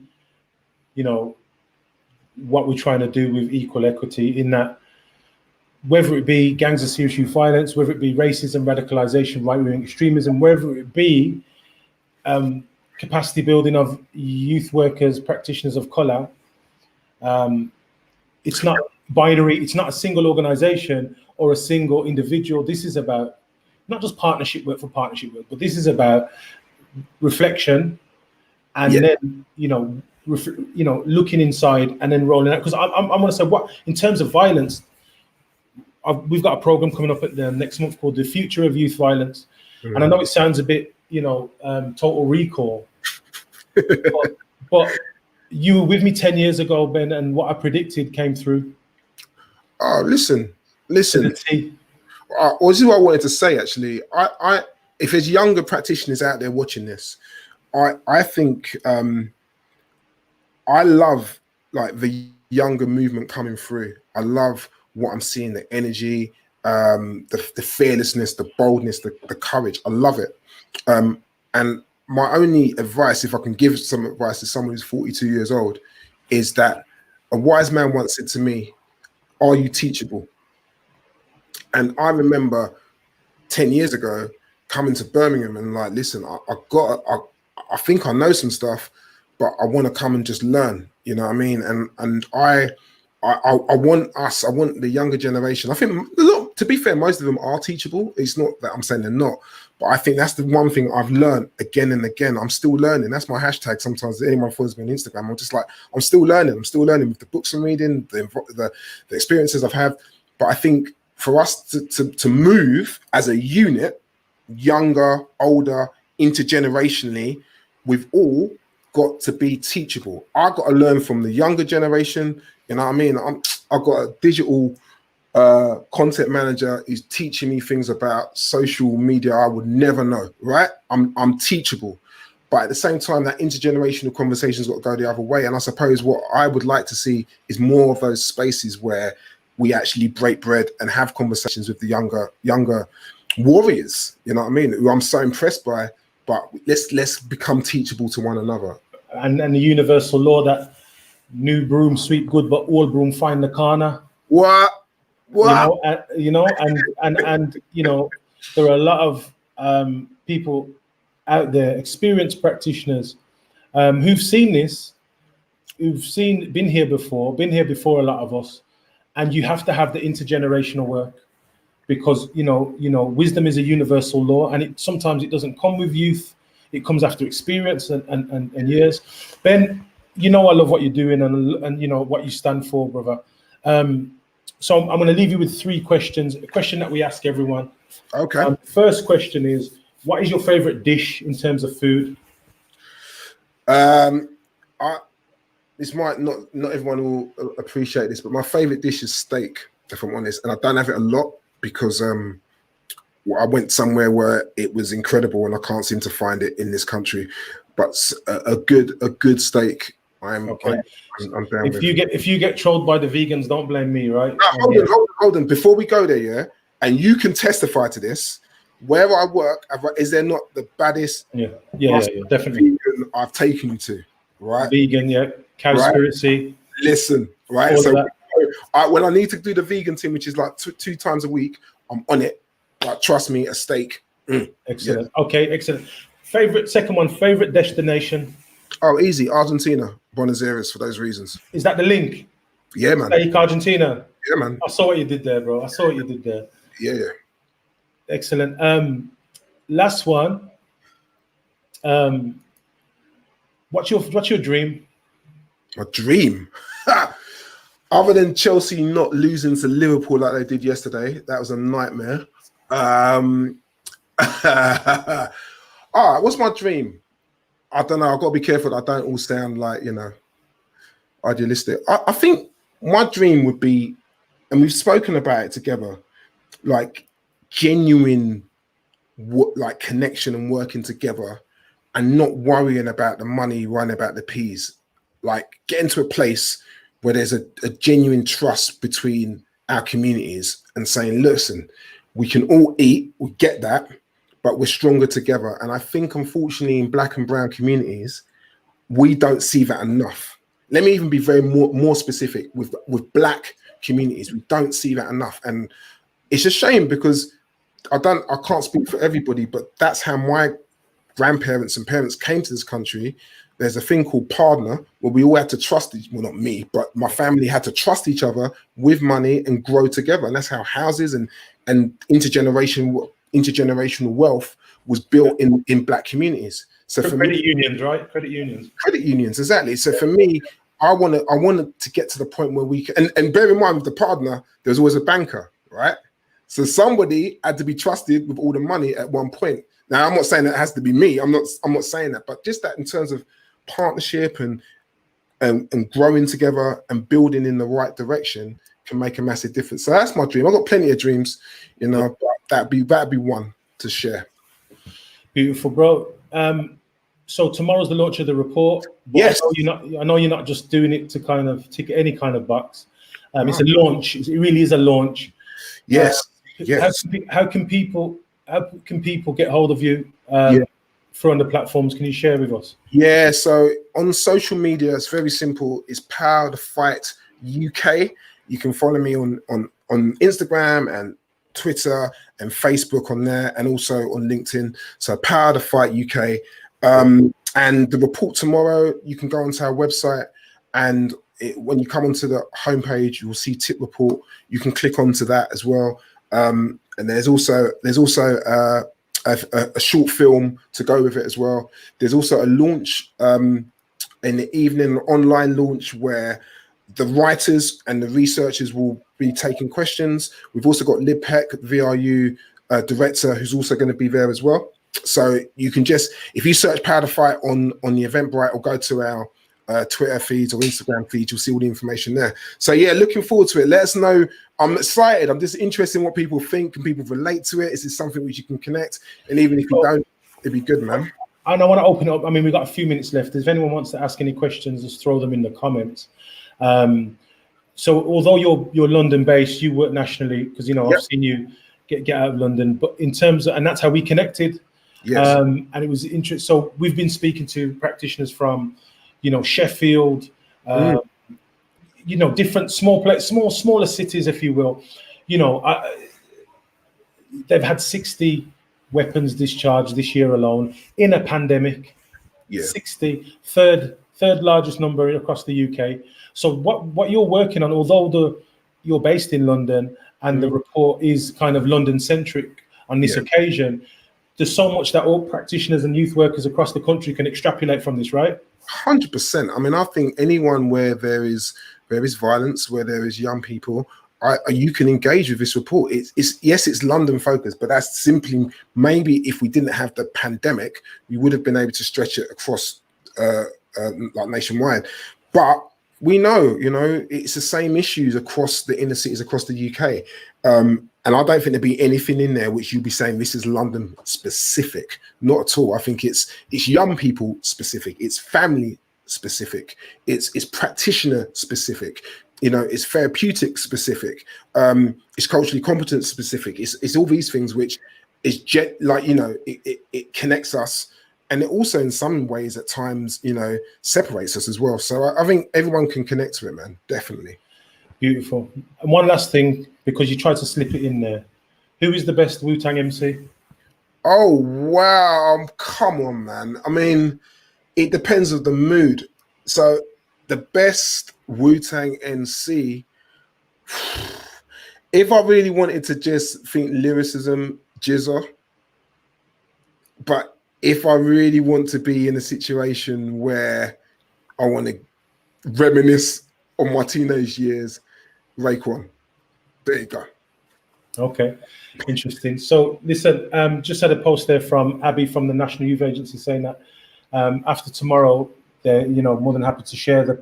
you know, what we're trying to do with equal equity, in that whether it be gangs of serious youth violence, whether it be racism, radicalization, right-wing extremism, whether it be capacity building of youth workers, practitioners of color. It's not binary. It's not a single organization or a single individual. This is about not just partnership work for partnership work, but this is about reflection, and then looking inside and then rolling out. Because I'm going to say, what in terms of violence, we've got a program coming up at the next month called The Future of Youth Violence. And I know it sounds a bit, total recall, but you were with me 10 years ago, Ben, and what I predicted came through. Oh, listen. This is what I wanted to say, actually. I if there's younger practitioners out there watching this, I think I love like the younger movement coming through. I love what I'm seeing, the energy, the fearlessness, the boldness, the courage. I love it. And my only advice, if I can give some advice to someone who's 42 years old, is that a wise man once said to me, "Are you teachable?" And I remember 10 years ago coming to Birmingham and like, listen, I think I know some stuff, but I want to come and just learn, you know what I mean? And I want the younger generation. I think, look, to be fair, most of them are teachable. It's not that I'm saying they're not, but I think that's the one thing I've learned again and again. I'm still learning. That's my hashtag. Sometimes anyone follows me on Instagram, I'm just like, I'm still learning. I'm still learning with the books I'm reading, the experiences I've had. But I think for us to move as a unit, younger, older, intergenerationally, we've all got to be teachable. I've got to learn from the younger generation. You know what I mean? I've got a digital content manager who's teaching me things about social media I would never know, right? I'm teachable. But at the same time, that intergenerational conversation's got to go the other way. And I suppose what I would like to see is more of those spaces where we actually break bread and have conversations with the younger warriors, you know what I mean, who I'm so impressed by. But let's become teachable to one another. And the universal law that new broom sweep good, but old broom find the corner. What? And there are a lot of people out there, experienced practitioners, who've seen this, been here before a lot of us, and you have to have the intergenerational work, because wisdom is a universal law, and sometimes it doesn't come with youth. It comes after experience and years. Ben, I love what you're doing and what you stand for, brother. So I'm going to leave you with 3 questions. A question that we ask everyone. Okay. First question is, what is your favorite dish in terms of food? This might not everyone will appreciate this, but my favorite dish is steak, if I'm honest, and I don't have it a lot because I went somewhere where it was incredible and I can't seem to find it in this country. But a good steak, I'm down with. If you get trolled by the vegans, don't blame me, right? No, hold on. Before we go there, yeah, and you can testify to this. Where I work, is there not the baddest? Yeah, definitely. Vegan I've taken you to, right? Vegan, yeah. Cowspiracy. Right? Listen, right? So when I need to do the vegan thing, which is like 2 times a week, I'm on it. Like, trust me, a steak. Excellent. Yeah. Okay, excellent. Second one, favorite destination? Oh, easy. Argentina, Buenos Aires, for those reasons. Is that the link? Yeah, man. Steak, Argentina. Yeah, man. I saw what you did there, bro. Yeah. Excellent. Last one. What's your dream? My dream? Other than Chelsea not losing to Liverpool like they did yesterday, that was a nightmare. What's my dream? I don't know. I've got to be careful that I don't all sound like, idealistic. I think my dream would be, and we've spoken about it together, like genuine connection and working together and not worrying about the money, worrying about the peas. Like getting to a place where there's a genuine trust between our communities and saying, listen, we can all eat, we get that, but we're stronger together. And I think, unfortunately, in Black and brown communities, we don't see that enough. Let me even be more specific with Black communities. We don't see that enough, and it's a shame because I can't speak for everybody, but that's how my grandparents and parents came to this country. There's a thing called partner where we all had to trust well, not me, but my family had to trust each other with money and grow together. And that's how houses and intergenerational wealth was built in Black communities. So for credit me, unions, right? Credit unions, exactly. So for me, I wanted to get to the point where we can, and bear in mind with the partner, there's always a banker, right? So somebody had to be trusted with all the money at one point. Now, I'm not saying that it has to be me. I'm not saying that, but just that in terms of partnership and growing together and building in the right direction can make a massive difference. So that's my dream. I've got plenty of dreams, but that'd be one to share. Beautiful, bro. So tomorrow's the launch of the report. Yes. I know you're not just doing it to kind of tick any kind of box. It's a launch. It really is a launch. Yes. Yes. How can people get hold of you through the platforms? Can you share with us? Yeah, so on social media, it's very simple. It's Power the Fight UK. You can follow me on Instagram and Twitter and Facebook on there, and also on LinkedIn. So Power the Fight UK. And the report tomorrow, you can go onto our website, and when you come onto the homepage, you will see tip report. You can click onto that as well. And there's also a short film to go with it as well. There's also a launch in the evening, an online launch where the writers and the researchers will be taking questions. We've also got Lib Peck, VRU director, who's also going to be there as well. So you can just, if you search Power to Fight on the Eventbrite or go to our Twitter feeds or Instagram feeds, you'll see all the information there. So yeah, looking forward to it. Let us know. I'm excited. I'm just interested in what people think. Can people relate to it? Is this something which you can connect? And even if you don't, it'd be good, man. And I want to open it up. I mean, we've got a few minutes left. If anyone wants to ask any questions, just throw them in the comments. So although you're London based, you work nationally, because I've seen you get out of London. But in terms of, and that's how we connected. Yes. And it was interesting. So we've been speaking to practitioners from, Sheffield, different smaller cities, if you will. They've had 60 weapons discharged this year alone in a pandemic. Yeah. 60, third largest number across the UK. So what you're working on, although you're based in London and the report is kind of London centric on this occasion, there's so much that all practitioners and youth workers across the country can extrapolate from this, right? 100%. I mean, I think anyone where there is violence, where there is young people, you can engage with this report. It's London focused, but that's simply, maybe if we didn't have the pandemic, we would have been able to stretch it across like nationwide. But we know, it's the same issues across the inner cities across the UK. And I don't think there'd be anything in there which you'd be saying this is London specific. Not at all. I think it's young people specific. It's family specific. It's practitioner specific. It's therapeutic specific. It's culturally competent specific. It's all these things which is it connects us. And it also, in some ways, at times, separates us as well. So I think everyone can connect to it, man. Definitely. Beautiful. And one last thing, because you tried to slip it in there. Who is the best Wu-Tang MC? Oh, wow. Come on, man. I mean, it depends on the mood. So the best Wu-Tang MC, if I really wanted to just think lyricism, Jizza. But if I really want to be in a situation where I want to reminisce on my teenage years, Raekwon. There you go. Okay, interesting. So listen, just had a post there from Abby from the National Youth Agency saying that after tomorrow, they're more than happy to share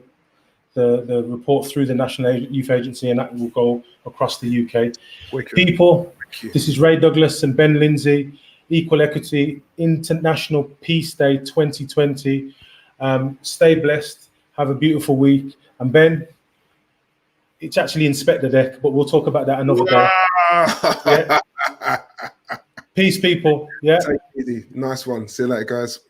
the report through the National Youth Agency, and that will go across the UK. Wicked. People, this is Ray Douglas and Ben Lyndsay, Equal Equity International Peace Day 2020. Stay blessed. Have a beautiful week. And Ben, it's actually Inspector Deck, but we'll talk about that another day. Yeah. Peace, people. Yeah. Take it easy. Nice one. See you later, guys.